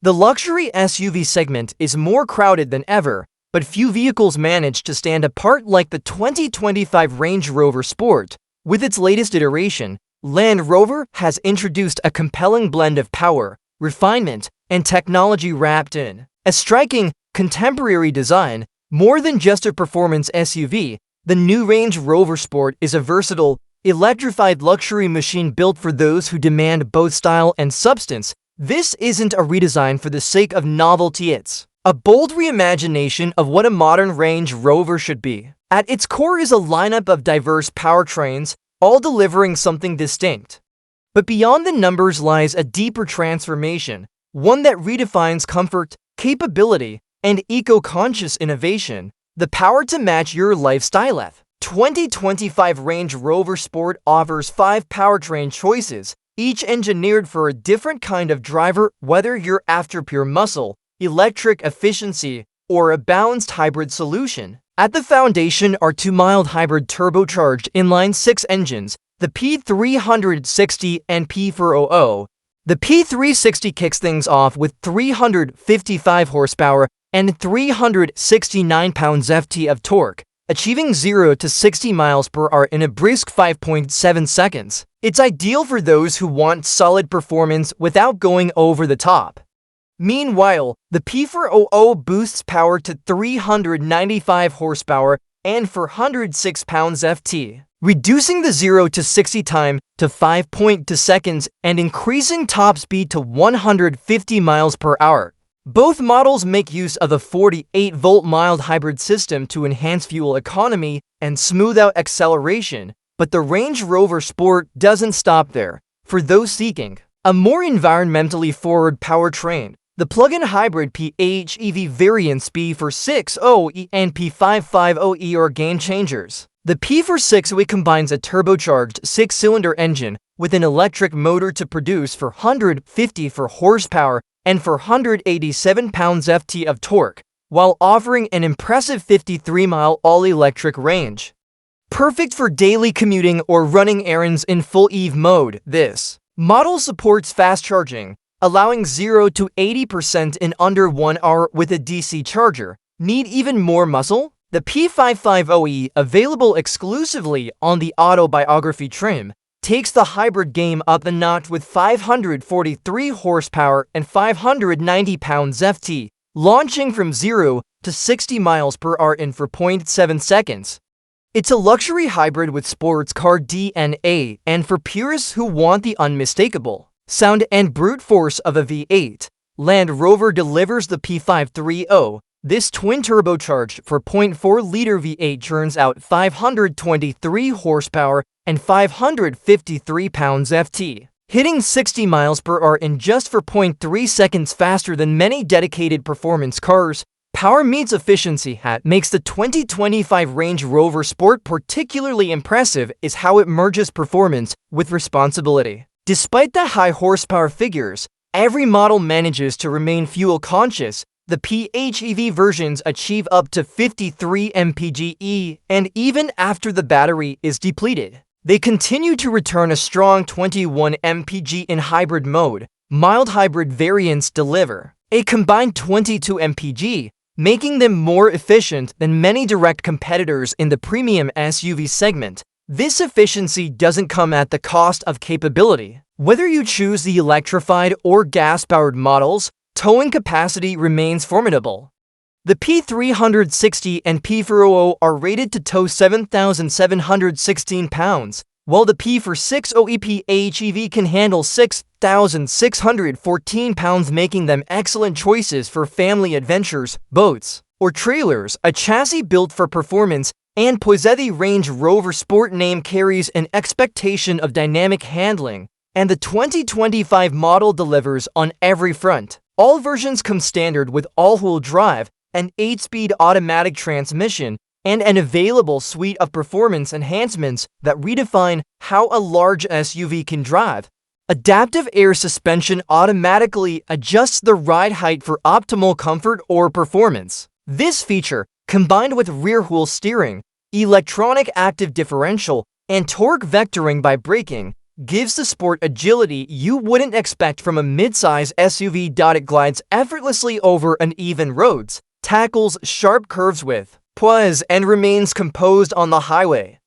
The luxury SUV segment is more crowded than ever, but few vehicles manage to stand apart like the 2025 Range Rover Sport. With its latest iteration, Land Rover has introduced a compelling blend of power, refinement, and technology wrapped in a striking, contemporary design. More than just a performance SUV, the new Range Rover Sport is a versatile, electrified luxury machine built for those who demand both style and substance. This isn't a redesign for the sake of novelty, it's a bold reimagination of what a modern Range Rover should be. At its core is a lineup of diverse powertrains, all delivering something distinct. But beyond the numbers lies a deeper transformation, one that redefines comfort, capability, and eco-conscious innovation, the power to match your lifestyle. The 2025 Range Rover Sport offers 5 powertrain choices, each engineered for a different kind of driver, whether you're after pure muscle, electric efficiency, or a balanced hybrid solution. At the foundation are 2 mild hybrid turbocharged inline-6 engines, the P360 and P400. The P360 kicks things off with 355 horsepower and 369 pounds-ft of torque, achieving 0 to 60 miles per hour in a brisk 5.7 seconds. It's ideal for those who want solid performance without going over the top. Meanwhile, the P400 boosts power to 395 horsepower and 406 pounds-ft, reducing the 0 to 60 time to 5.2 seconds and increasing top speed to 150 miles per hour. Both models make use of a 48-volt mild hybrid system to enhance fuel economy and smooth out acceleration, but the Range Rover Sport doesn't stop there. For those seeking a more environmentally forward powertrain, the plug-in hybrid PHEV variants P460e and P550e are game changers. The P460e combines a turbocharged 6-cylinder engine with an electric motor to produce 454 horsepower and 487 pounds-ft of torque, while offering an impressive 53-mile all-electric range. Perfect for daily commuting or running errands in full EV mode, this model supports fast charging, allowing 0 to 80% in under 1 hour with a DC charger. Need even more muscle? The P550e, available exclusively on the Autobiography trim, takes the hybrid game up a notch with 543 horsepower and 590 pounds-ft, launching from 0 to 60 miles per hour in 4.7 seconds. It's a luxury hybrid with sports car DNA, and for purists who want the unmistakable sound and brute force of a V8, Land Rover delivers the P530. This twin-turbocharged 4.4-liter V8 churns out 523 horsepower and 553 pounds-ft, hitting 60 miles per hour in just 4.3 seconds faster than many dedicated performance cars. Power meets efficiency makes the 2025 Range Rover Sport particularly impressive is how it merges performance with responsibility. Despite the high horsepower figures, every model manages to remain fuel-conscious. The PHEV versions achieve up to 53 mpge, and even after the battery is depleted, they continue to return a strong 21 mpg in hybrid mode. Mild hybrid variants deliver a combined 22 mpg, making them more efficient than many direct competitors in the premium SUV segment. This efficiency doesn't come at the cost of capability. Whether you choose the electrified or gas-powered models, towing capacity remains formidable. The P360 and P400 are rated to tow 7,716 pounds, while the P460 PHEV can handle 6,614 pounds, making them excellent choices for family adventures, boats, or trailers. A chassis built for performance and poise, the Range Rover Sport name carries an expectation of dynamic handling, and the 2025 model delivers on every front. All versions come standard with all-wheel drive, an 8-speed automatic transmission, and an available suite of performance enhancements that redefine how a large SUV can drive. Adaptive air suspension automatically adjusts the ride height for optimal comfort or performance. This feature, combined with rear-wheel steering, electronic active differential, and torque vectoring by braking, gives the sport agility you wouldn't expect from a mid-size SUV. It glides effortlessly over uneven roads, tackles sharp curves with poise, and remains composed on the highway.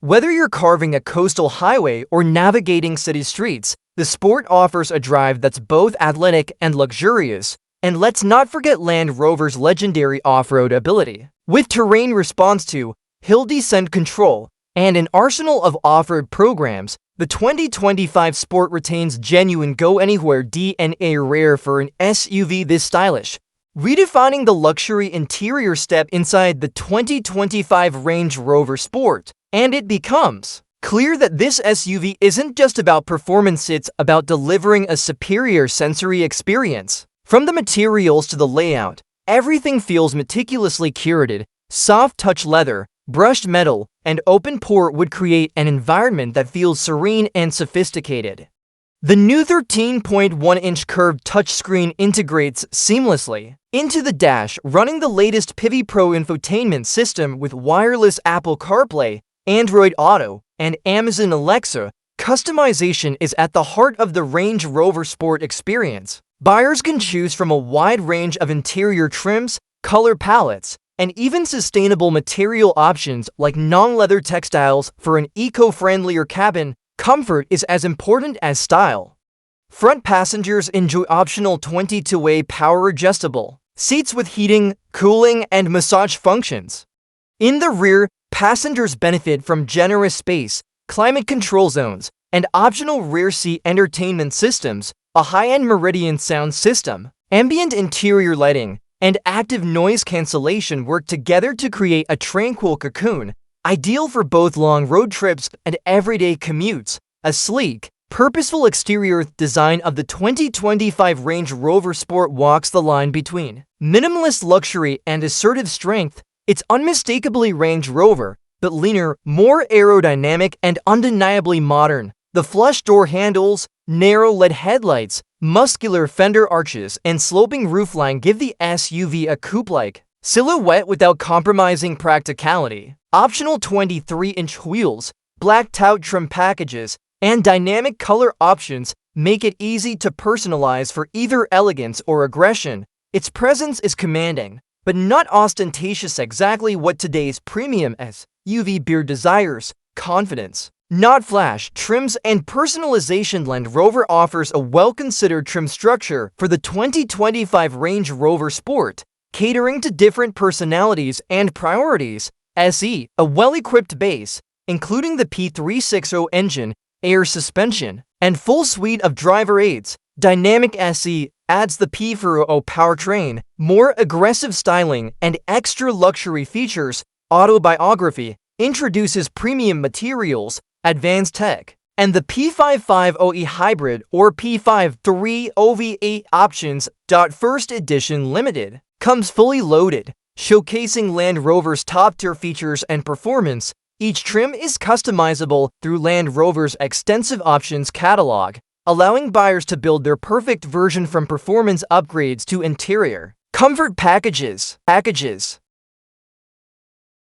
Whether you're carving a coastal highway or navigating city streets, the sport offers a drive that's both athletic and luxurious. And let's not forget Land Rover's legendary off-road ability. With terrain response to hill descent control and an arsenal of off-road programs, the 2025 Sport retains genuine go-anywhere DNA, rare for an SUV this stylish. Redefining the luxury interior, step inside the 2025 Range Rover Sport, and it becomes clear that this SUV isn't just about performance, it's about delivering a superior sensory experience. From the materials to the layout, everything feels meticulously curated. Soft touch leather, brushed metal, and open pore would create an environment that feels serene and sophisticated. The new 13.1-inch curved touchscreen integrates seamlessly into the dash, running the latest Pivi Pro infotainment system with wireless Apple CarPlay, Android Auto, and Amazon Alexa. Customization is at the heart of the Range Rover Sport experience. Buyers can choose from a wide range of interior trims, color palettes, and even sustainable material options like non-leather textiles for an eco-friendlier cabin. Comfort is as important as style. Front passengers enjoy optional 22-way power-adjustable seats with heating, cooling, and massage functions. In the rear, passengers benefit from generous space, climate control zones, and optional rear seat entertainment systems, a high-end Meridian sound system, ambient interior lighting, and active noise cancellation work together to create a tranquil cocoon, ideal for both long road trips and everyday commutes. A sleek, purposeful exterior design of the 2025 Range Rover Sport walks the line between minimalist luxury and assertive strength. It's unmistakably Range Rover, but leaner, more aerodynamic, and undeniably modern. The flush door handles, narrow LED headlights, muscular fender arches, and sloping roofline give the SUV a coupe-like silhouette without compromising practicality. Optional 23-inch wheels, black tout trim packages, and dynamic color options make it easy to personalize for either elegance or aggression. Its presence is commanding, but not ostentatious, exactly what today's premium SUV beer desires: confidence, not flash. Trims and personalization. Land Rover offers a well-considered trim structure for the 2025 Range Rover Sport, catering to different personalities and priorities. SE, a well-equipped base, including the P360 engine, air suspension, and full suite of driver aids. Dynamic SE adds the P4O powertrain, more aggressive styling, and extra luxury features. Autobiography introduces premium materials, advanced tech, and the P550e Hybrid or P53 OV8 options. First Edition Limited comes fully loaded, showcasing Land Rover's top-tier features and performance. Each trim is customizable through Land Rover's extensive options catalog, allowing buyers to build their perfect version, from performance upgrades to interior comfort packages.